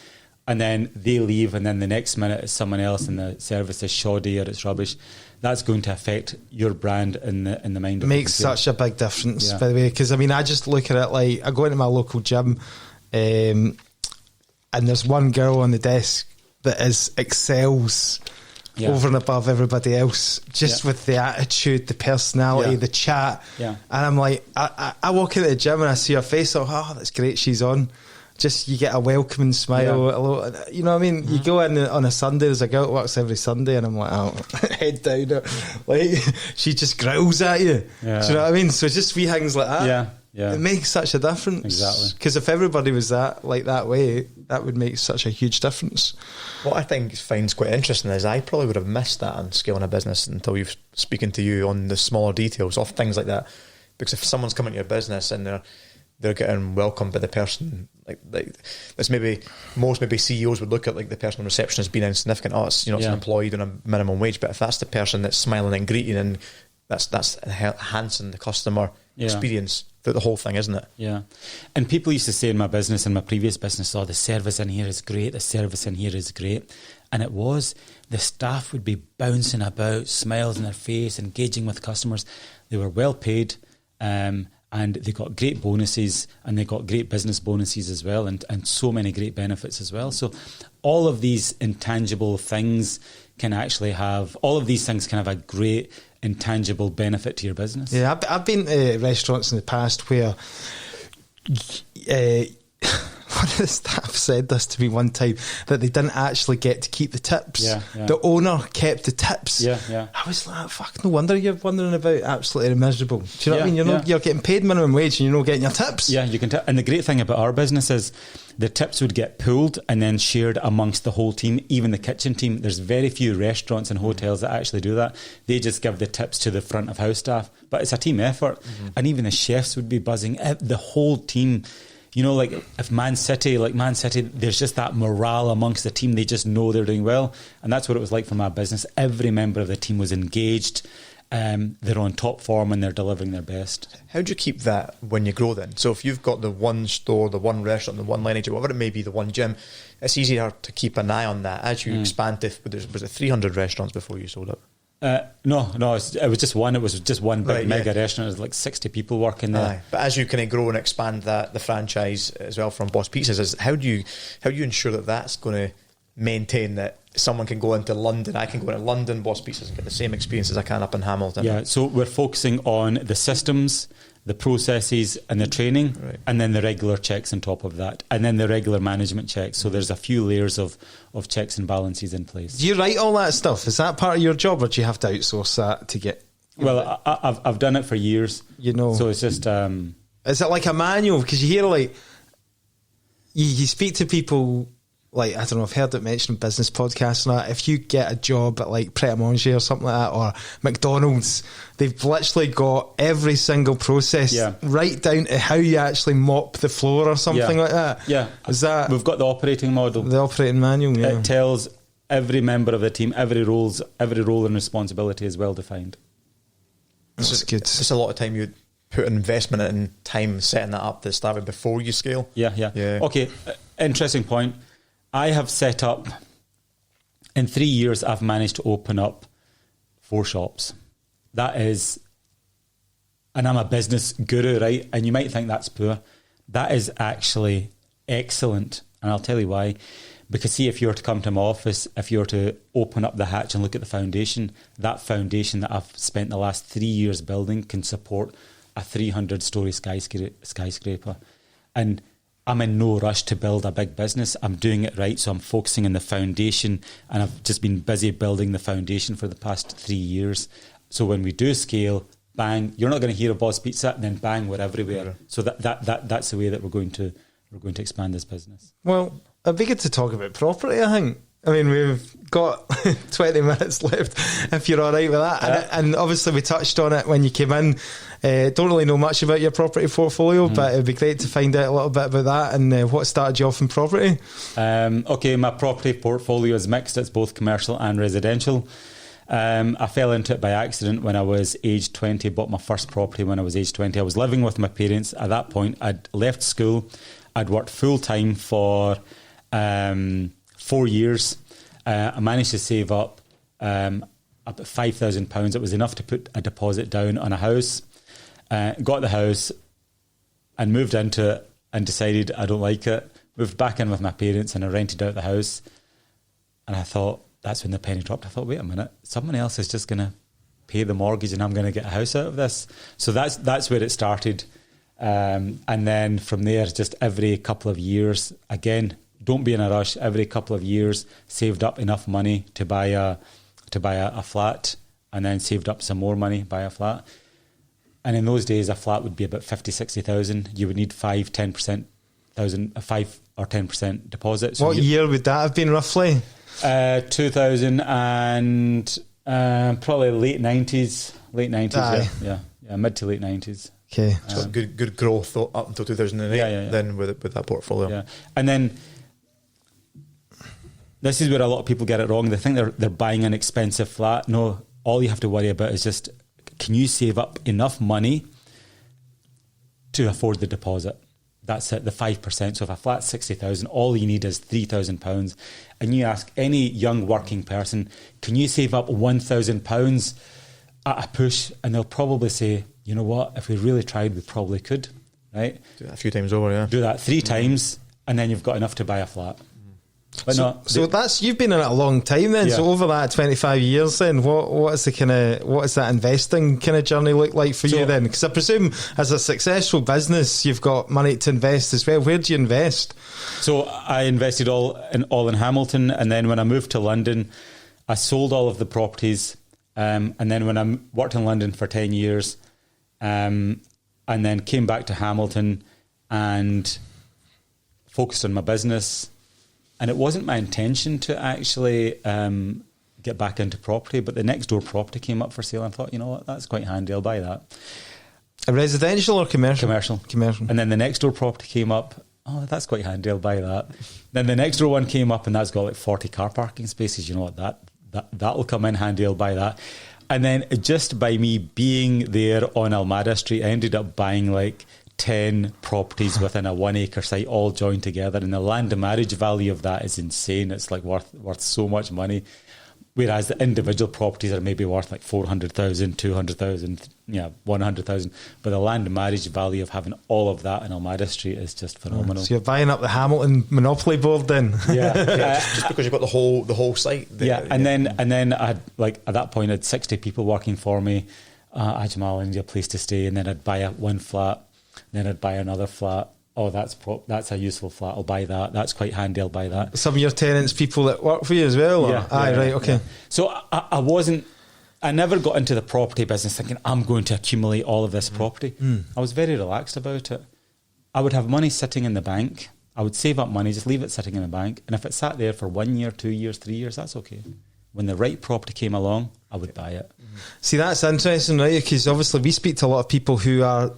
and then they leave, and then the next minute it's someone else, and the service is shoddy or it's rubbish. That's going to affect your brand in the mind of the consumer. Makes such a big difference, by the way, because I just look at it like I go into my local gym, and there's one girl on the desk that excels. Over and above everybody else, just with the attitude, the personality, the chat. And I'm like, I walk into the gym and I see her face, oh, that's great, she's on. Just, you get a welcoming smile. You know what I mean? You go in on a Sunday, there's a girl that works every Sunday, and I'm like, oh, head down. Like, she just growls at you. Do you know what I mean? So just wee things like that. It makes such a difference. Exactly. Because if everybody was that way, that would make such a huge difference. What I finds quite interesting is I probably would have missed that on scaling a business until you've speaking to you on the smaller details of things like that. Because if someone's coming to your business and they're getting welcomed by the person, like that's maybe CEOs would look at like the person on reception as being insignificant. Oh, it's it's an employee on a minimum wage. But if that's the person that's smiling and greeting, and that's enhancing the customer experience. The whole thing, isn't it? Yeah. And people used to say in my previous business, the service in here is great, the service in here is great. And it was. The staff would be bouncing about, smiles on their face, engaging with customers. They were well paid, and they got great bonuses, and they got great business bonuses as well, and so many great benefits as well. So all of these intangible things can have a great intangible benefit to your business. Yeah, I've been to restaurants in the past where one of the staff said this to me one time, that they didn't actually get to keep the tips. The owner kept the tips. I was like, fuck, no wonder you're wondering about absolutely miserable. Do you know what I mean? You're getting paid minimum wage and you're not getting your tips. Yeah, you can and the great thing about our business is the tips would get pooled and then shared amongst the whole team, even the kitchen team. There's very few restaurants and hotels that actually do that. They just give the tips to the front of house staff. But it's a team effort. And even the chefs would be buzzing. The whole team, like if Man City, there's just that morale amongst the team. They just know they're doing well. And that's what it was like for my business. Every member of the team was engaged. They're on top form and they're delivering their best. How do you keep that when you grow then? So if you've got the one store, the one restaurant, the one lineage, whatever it may be, the one gym, it's easier to keep an eye on that as you expand. Was it 300 restaurants before you sold it? No, it was just one. It was just one big mega restaurant. There's like 60 people working there. But as you kind of grow and expand the franchise as well from Boss Pizzas, how do you ensure that that's going to maintain that someone can go into London, I can go into London, Boss Pizzas, and get the same experience as I can up in Hamilton? Yeah, so we're focusing on the systems, the processes and the training, and then the regular checks on top of that, and then the regular management checks. So there's a few layers of checks and balances in place. Do you write all that stuff? Is that part of your job, or do you have to outsource that to get... Well, I've done it for years. So it's just... is it like a manual? Because you hear you speak to people, like, I don't know, I've heard it mentioned in business podcasts and that, if you get a job at like Pret a Manger or something like that, or McDonald's, they've literally got every single process right down to how you actually mop the floor or something like that. Yeah. Is that... We've got the operating model. The operating manual, yeah. It tells every member of the team, every role and responsibility is well defined. That's good. It's a lot of time you put investment and time setting that up to start with before you scale. Yeah. Okay, interesting point. I have set up, in 3 years, I've managed to open up 4 shops. That is, and I'm a business guru, right? And you might think that's poor. That is actually excellent. And I'll tell you why. Because see, if you were to come to my office, if you were to open up the hatch and look at the foundation, that foundation that I've spent the last 3 years building can support a 300-story skyscraper. And I'm in no rush to build a big business. I'm doing it right, so I'm focusing on the foundation, and I've just been busy building the foundation for the past 3 years. So when we do scale, bang, you're not going to hear of Boss Pizza, and then bang, we're everywhere. Yeah. So that's the way that we're going to expand this business. Well, it'd be good to talk about property, I think. I mean, we've got 20 minutes left, if you're all right with that. Yeah. And obviously we touched on it when you came in. Don't really know much about your property portfolio, but it'd be great to find out a little bit about that and what started you off in property. Okay, my property portfolio is mixed. It's both commercial and residential. I fell into it by accident when I was aged 20, bought my first property when I was aged 20. I was living with my parents. At that point, I'd left school. I'd worked full-time for 4 years. I managed to save up about £5,000. It was enough to put a deposit down on a house. Got the house and moved into it and decided I don't like it. Moved back in with my parents and I rented out the house. And I thought, that's when the penny dropped. I thought, wait a minute, someone else is just going to pay the mortgage and I'm going to get a house out of this. So that's where it started. And then from there, just every couple of years, again, don't be in a rush. Every couple of years, saved up enough money to buy a flat, and then saved up some more money, buy a flat. And in those days, a flat would be about 50, 60,000. You would need 5 or 10% deposit. So what year would that have been roughly? 2000 and probably late 90s. Yeah, mid to late 90s. Okay, so good growth up until 2008. Then with that portfolio. Yeah, and then this is where a lot of people get it wrong. They think they're buying an expensive flat. No, all you have to worry about is just, can you save up enough money to afford the deposit? That's it, the 5%. So if a flat's 60,000, all you need is £3,000. And you ask any young working person, can you save up £1,000 at a push? And they'll probably say, you know what, if we really tried, we probably could, right? Do that a few times over, yeah. Do that 3 times, and then you've got enough to buy a flat. But so that's, you've been in it a long time then. Yeah. So over that 25 years then, what is that investing kind of journey look like for you then? Because I presume as a successful business, you've got money to invest as well. Where do you invest? So I invested all in Hamilton, and then when I moved to London, I sold all of the properties, and then when I worked in London for 10 years, and then came back to Hamilton and focused on my business. And it wasn't my intention to actually get back into property, but the next door property came up for sale and I thought, you know what, that's quite handy, I'll buy that. A residential or commercial? Commercial. And then the next door property came up, oh, that's quite handy, I'll buy that. Then the next door one came up and that's got like 40 car parking spaces, you know what, that'll come in handy, I'll buy that. And then just by me being there on Almada Street, I ended up buying like 10 properties within a 1 acre site all joined together, and the land and marriage value of that is insane. It's like worth so much money, whereas the individual properties are maybe worth like 400,000, 200,000, 100,000, but the land and marriage value of having all of that in Almada Street is just phenomenal. So you're buying up the Hamilton monopoly board then? Just because you've got the whole site there, and then I had, like, at that point I had 60 people working for me. Ajmal, I need a place to stay, and then I'd buy one flat. Then I'd buy another flat. Oh, that's a useful flat. I'll buy that. That's quite handy. I'll buy that. Some of your tenants, people that work for you as well? Right, okay. Yeah. So I never got into the property business thinking I'm going to accumulate all of this property. I was very relaxed about it. I would have money sitting in the bank I would save up money, just leave it sitting in the bank. And if it sat there for 1 year, 2 years, 3 years, that's okay. When the right property came along, I would buy it. See, that's interesting, right? Because obviously we speak to a lot of people who are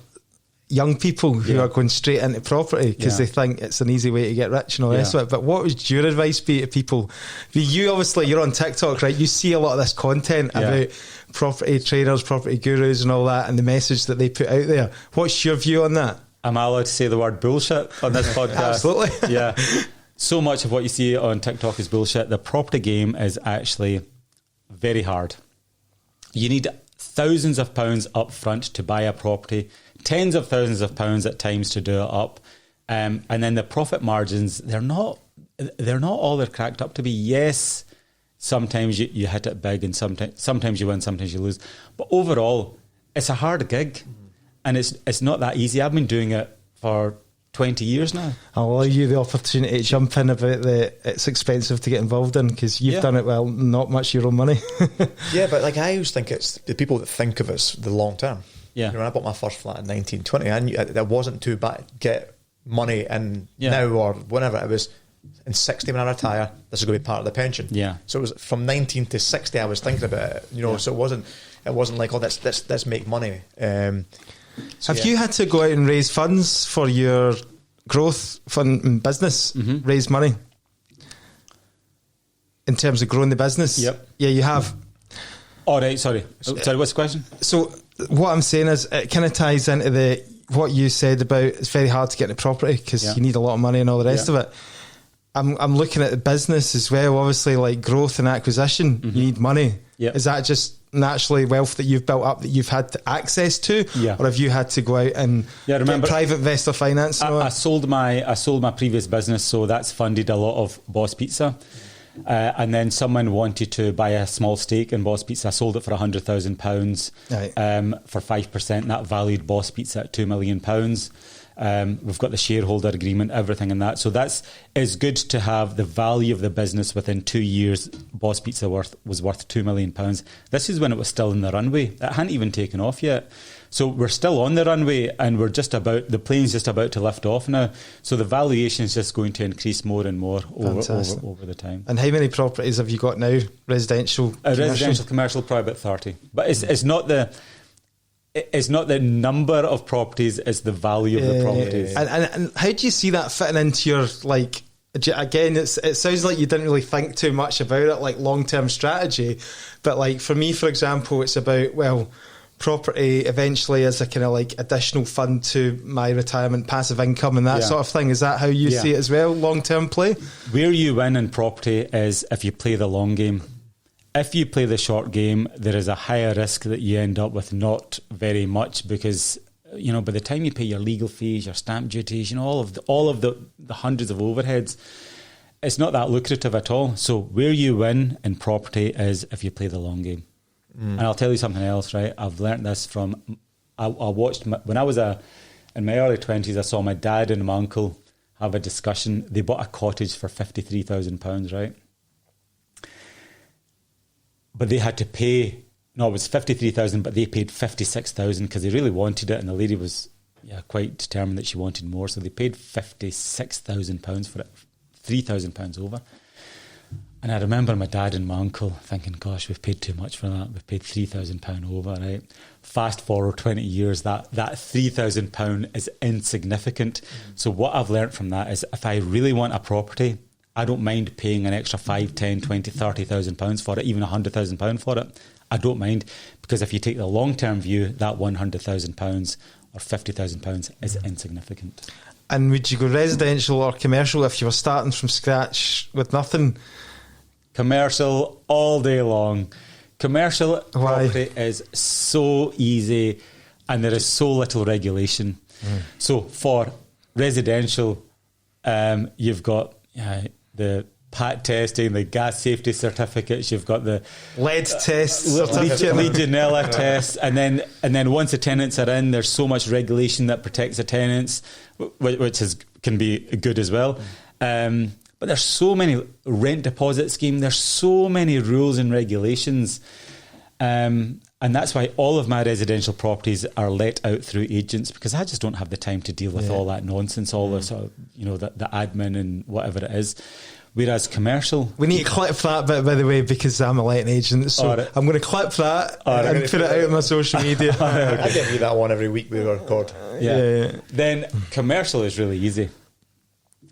young people who are going straight into property because they think it's an easy way to get rich and all the rest of it. But what would your advice be to people? You obviously, you're on TikTok, right? You see a lot of this content about property traders, property gurus and all that, and the message that they put out there. What's your view on that? Am I allowed to say the word bullshit on this podcast? Absolutely. Yeah. So much of what you see on TikTok is bullshit. The property game is actually very hard. You need thousands of pounds up front to buy a property, tens of thousands of pounds at times to do it up. And then the profit margins, they're not all they're cracked up to be. Yes, sometimes you hit it big and sometimes you win, sometimes you lose. But overall, it's a hard gig and it's not that easy. I've been doing it for 20 years now. I'll allow you the opportunity to jump in about it's expensive to get involved in because you've done it well, not much your own money. Yeah, but like I always think it's the people that think of us the long term. Yeah. You know, when I bought my first flat in 1920, I knew that wasn't too bad. Get money in now or whenever it was. In 60 when I retire, this is going to be part of the pension. Yeah. So it was from 19 to 60. I was thinking about it. You know, so it wasn't like let's make money. Have you had to go out and raise funds for your growth fund in business? Raise money in terms of growing the business? Yep. Yeah, you have. All right. Sorry. What's the question? So what I'm saying is it kind of ties into what you said about it's very hard to get into property because you need a lot of money and all the rest of it. I'm looking at the business as well. Obviously, like growth and acquisition, you need money. Yep. Is that just naturally wealth that you've built up that you've had access to, or have you had to go out and get private investor finance? I sold my previous business, so that's funded a lot of Boss Pizza. And then someone wanted to buy a small stake in Boss Pizza. I sold it for £100,000 for 5%. That valued Boss Pizza at £2 million. We've got the shareholder agreement, everything in that. So it's good to have the value of the business within 2 years. Boss Pizza was worth £2 million. This is when it was still in the runway. It hadn't even taken off yet. So we're still on the runway and the plane's just about to lift off now. So the valuation is just going to increase more and more over the time. And how many properties have you got now? Residential, commercial, probably about 30. But it's not the number of properties, it's the value of the properties. And how do you see that fitting into your, like, again, it sounds like you didn't really think too much about it, like long-term strategy. But like for me, for example, it's about, property eventually as a kind of like additional fund to my retirement, passive income and that sort of thing. Is that how you see it as well, long-term play? Where you win in property is if you play the long game. If you play the short game, there is a higher risk that you end up with not very much because, you know, by the time you pay your legal fees, your stamp duties, you know, all of the hundreds of overheads, it's not that lucrative at all. So where you win in property is if you play the long game. And I'll tell you something else, right? I've learnt this from, I watched, when I was in my early 20s, I saw my dad and my uncle have a discussion. They bought a cottage for £53,000, right? But they had to pay, no, it was 53,000, but they paid 56,000 because they really wanted it. And the lady was quite determined that she wanted more. So they paid £56,000 for it, £3,000 over. And I remember my dad and my uncle thinking, gosh, we've paid too much for that. We've paid £3,000 over, right? Fast forward 20 years, that £3,000 is insignificant. So what I've learned from that is if I really want a property, I don't mind paying an extra 5, 10, 20, 30,000 pounds for it, even £100,000 for it. I don't mind, because if you take the long-term view, that £100,000 or £50,000 is insignificant. And would you go residential or commercial if you were starting from scratch with nothing? Commercial all day long. Commercial property is so easy and there is so little regulation. So for residential, you've got the PAT testing, the gas safety certificates, you've got the lead test, Legionella tests, and then once the tenants are in, there's so much regulation that protects the tenants, which can be good as well. But there's so many rent deposit scheme. There's so many rules and regulations. And And that's why all of my residential properties are let out through agents, because I just don't have the time to deal with all that nonsense, all the sort of, the admin and whatever it is. Whereas commercial... We need to clip that bit, by the way, because I'm a letting agent, so I'm going to clip that and put it out on my social media. I give you that one every week we record. Yeah. Then commercial is really easy.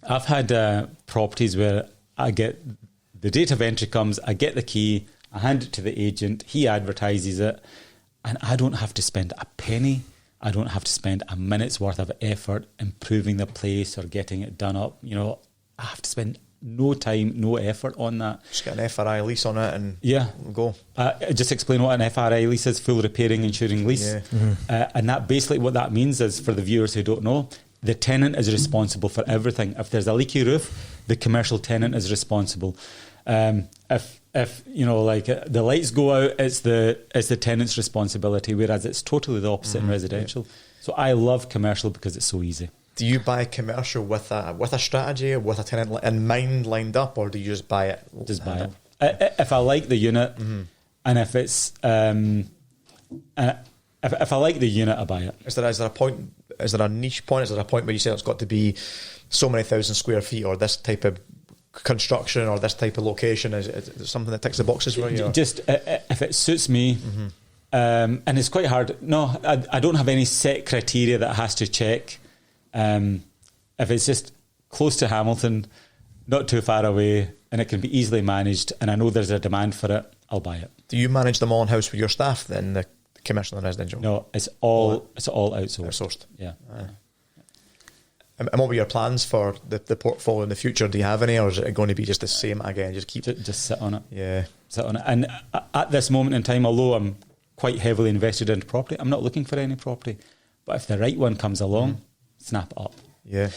I've had properties where I get the date of entry comes, I get the key, I hand it to the agent, he advertises it, and I don't have to spend a penny. I don't have to spend a minute's worth of effort improving the place or getting it done up. I have to spend no time, no effort on that. Just get an FRI lease on it and go. Just explain what an FRI lease is: full repairing, insuring lease. Yeah. And that basically what that means is, for the viewers who don't know, the tenant is responsible for everything. If there's a leaky roof, the commercial tenant is responsible. If the lights go out, it's the tenant's responsibility, whereas it's totally the opposite in residential. So I love commercial because it's so easy. Do you buy commercial with a strategy, with a tenant in mind lined up, or do you just buy it? Just buy it. If I like the unit, and if it's if I like the unit, I buy it. Is there a point? Is there a niche point? Is there a point where you say it's got to be so many thousand square feet, or this type of construction, or this type of location? Is it something that ticks the boxes for you? Just if it suits me, and it's quite hard. No, I don't have any set criteria that has to check. If it's just close to Hamilton, not too far away, and it can be easily managed, and I know there's a demand for it, I'll buy it. Do you manage them all in house with your staff then, the commercial and residential? No, it's all outsourced. Outsourced. Yeah. And what were your plans for the portfolio in the future? Do you have any, or is it going to be just the same again? Just sit on it. Yeah, sit on it. And at this moment in time, although I'm quite heavily invested into property, I'm not looking for any property. But if the right one comes along, snap it up. Yeah.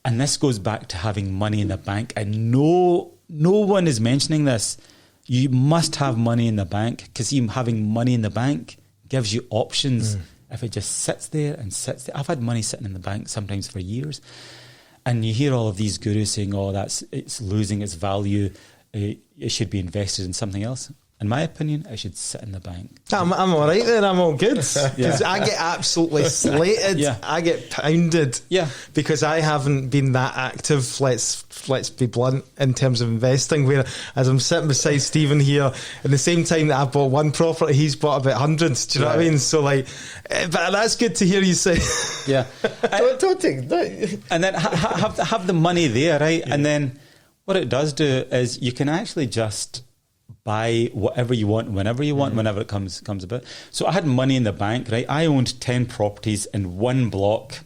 And this goes back to having money in the bank. And no one is mentioning this. You must have money in the bank, because even having money in the bank gives you options. If it just sits there and sits there. I've had money sitting in the bank sometimes for years. And you hear all of these gurus saying, it's losing its value. It should be invested in something else. In my opinion, I should sit in the bank. I'm all right then. I'm all good. Because I get absolutely slated. I get pounded. Because I haven't been that active. Let's be blunt in terms of investing. Where as I'm sitting beside Stephen here, at the same time that I've bought one property, he's bought about hundreds. Do you know what I mean? So but that's good to hear you say. Don't take that. And then have the money there, right? And then what it does do is you can actually just buy whatever you want, whenever you want, whenever it comes about. So I had money in the bank, right? I owned 10 properties in one block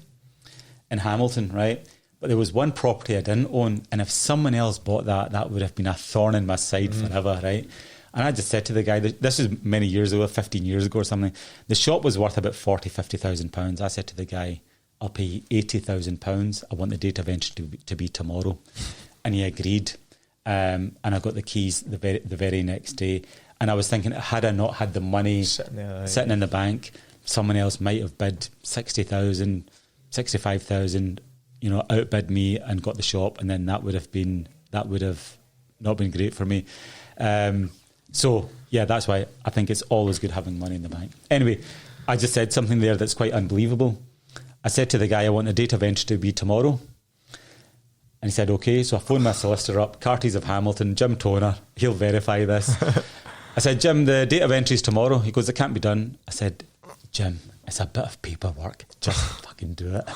in Hamilton, right? But there was one property I didn't own, and if someone else bought that would have been a thorn in my side forever, right? And I just said to the guy, this was many years ago, 15 years ago or something, the shop was worth about £40,000-50,000. I said to the guy, I'll pay you £80,000. I want the date of entry to be tomorrow. And he agreed. And I got the keys the very next day. And I was thinking, had I not had the money sitting in the bank, someone else might have bid 60,000, 65,000, outbid me and got the shop, and then that would have not been great for me. So that's why I think it's always good having money in the bank. Anyway, I just said something there that's quite unbelievable. I said to the guy, I want the date of entry to be tomorrow. And he said, okay. So I phoned my solicitor up, Carties of Hamilton, Jim Toner. He'll verify this. I said, Jim, the date of entry is tomorrow. He goes, it can't be done. I said, Jim, it's a bit of paperwork. Just fucking do it.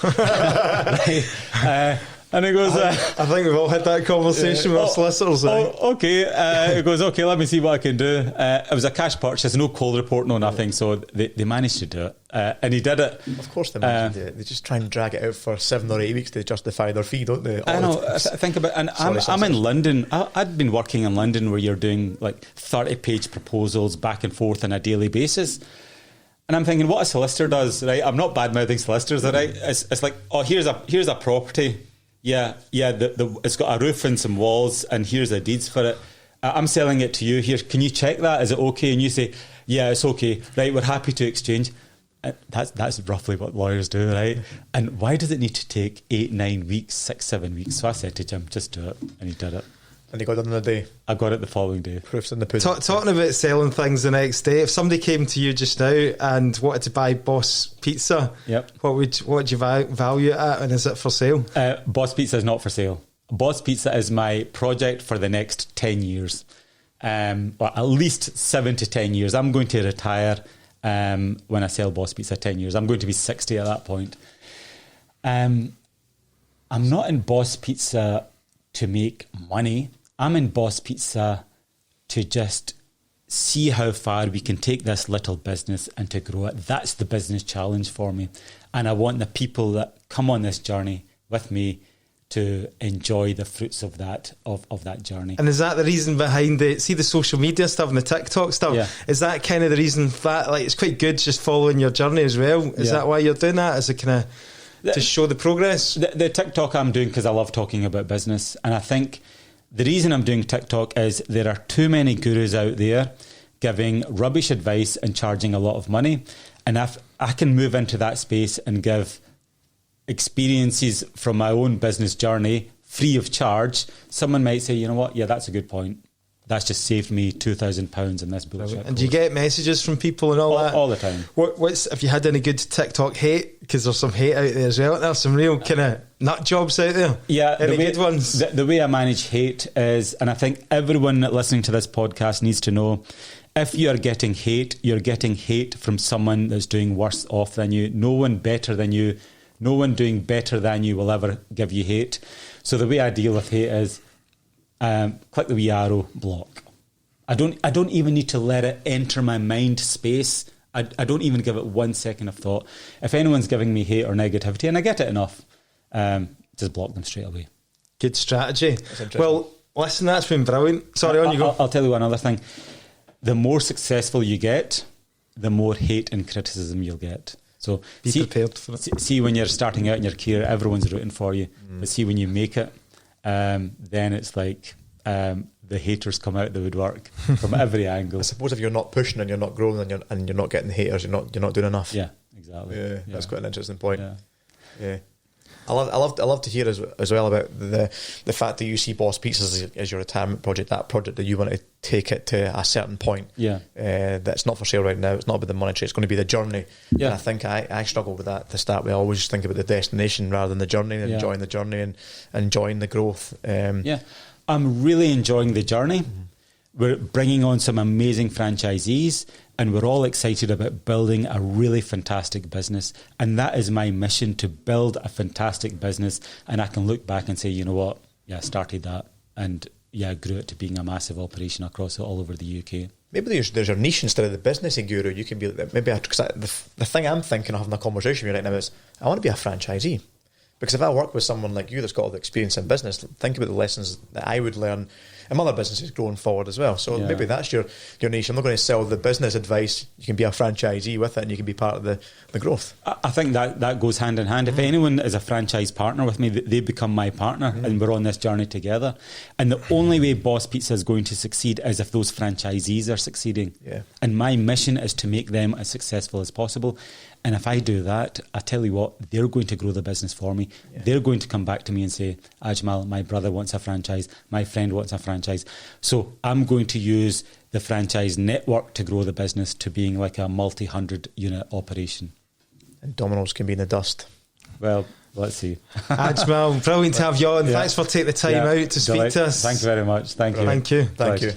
And he goes, I think we've all had that conversation with our solicitors. Okay. He goes, okay, let me see what I can do. It was a cash purchase, no call report, no nothing. So they managed to do it. And he did it. Of course they managed to do it. They just try and drag it out for 7 or 8 weeks to justify their fee, don't they? I know. Think about it. And I'm in London. I'd been working in London where you're doing like 30-page proposals back and forth on a daily basis. And I'm thinking, what a solicitor does, right? I'm not bad-mouthing solicitors, right? It's like, here's a property. It's got a roof and some walls, and here's the deeds for it. I'm selling it to you. Here, can you check that? Is it okay? And you say, yeah, it's okay. Right, we're happy to exchange. That's roughly what lawyers do, right? And why does it need to take 8, 9 weeks, 6, 7 weeks? So I said to Jim, just do it, and he did it. And you got it on the day. I got it the following day. Proofs in the pudding. Talking about selling things the next day, if somebody came to you just now and wanted to buy Boss Pizza, yep, what would you value it at, and is it for sale? Boss Pizza is not for sale. Boss Pizza is my project for the next 10 years. Or at least 7 to 10 years. I'm going to retire when I sell Boss Pizza 10 years. I'm going to be 60 at that point. I'm not in Boss Pizza to make money. I'm in Boss Pizza to just see how far we can take this little business and to grow it. That's the business challenge for me. And I want the people that come on this journey with me to enjoy the fruits of that journey. And is that the reason behind the social media stuff and the TikTok stuff? Yeah. Is that kind of the reason that, like, it's quite good just following your journey as well? Is that why you're doing that? Is it kind of to show the progress? The TikTok I'm doing because I love talking about business. And I think the reason I'm doing TikTok is there are too many gurus out there giving rubbish advice and charging a lot of money. And if I can move into that space and give experiences from my own business journey free of charge, someone might say, you know what, yeah, that's a good point. That's just saved me £2,000 in this bullshit. And do you get messages from people and all that? All the time. Have you had any good TikTok hate? Because there's some hate out there as well. There's some real kind of nut jobs out there. Yeah. Any good ones? The way I manage hate is, and I think everyone listening to this podcast needs to know, if you're getting hate from someone that's doing worse off than you. No one better than you. No one doing better than you will ever give you hate. So the way I deal with hate is click the wee arrow, block. I don't even need to let it enter my mind space. I don't even give it 1 second of thought. If anyone's giving me hate or negativity, and I get it enough, just block them straight away. Good strategy. Well, listen, that's been brilliant. Sorry, on you go. I'll tell you one other thing. The more successful you get, the more hate and criticism you'll get. So be prepared for it. See, when you're starting out in your career, everyone's rooting for you. But see, when you make it, then it's like the haters come out the woodwork from every angle. I suppose if you're not pushing and you're not growing and you're not getting the haters, you're not doing enough. Yeah, exactly. Yeah, that's quite an interesting point. Yeah. I love to hear as well about the fact that you see Boss Pizza as your retirement project, that project that you want to take it to a certain point. Yeah. That's not for sale right now. It's not about the monetary. It's going to be the journey. Yeah. And I think I struggle with that to start with. I always think about the destination rather than the journey, and enjoying the journey and enjoying the growth. I'm really enjoying the journey. Mm-hmm. We're bringing on some amazing franchisees, and we're all excited about building a really fantastic business. And that is my mission, to build a fantastic business. And I can look back and say, you know what? Yeah, I started that and grew it to being a massive operation across all over the UK. Maybe there's your niche instead of the businessy guru. You can be maybe, because the thing I'm thinking of having a conversation with you right now is I want to be a franchisee. Because if I work with someone like you that's got all the experience in business, think about the lessons that I would learn in other businesses going forward as well. So maybe that's your niche. I'm not going to sell the business advice. You can be a franchisee with it and you can be part of the growth. I think that goes hand in hand. If anyone is a franchise partner with me, they become my partner and we're on this journey together. And the only way Boss Pizza is going to succeed is if those franchisees are succeeding. Yeah. And my mission is to make them as successful as possible. And if I do that, I tell you what, they're going to grow the business for me. Yeah. They're going to come back to me and say, Ajmal, my brother wants a franchise, my friend wants a franchise. So I'm going to use the franchise network to grow the business to being like a multi-100 unit operation. And Domino's can be in the dust. Well, let's see. Ajmal, brilliant to have you on. Thanks for taking the time out to speak to us. Thank you very much. Thank you. Thank you. Thank you.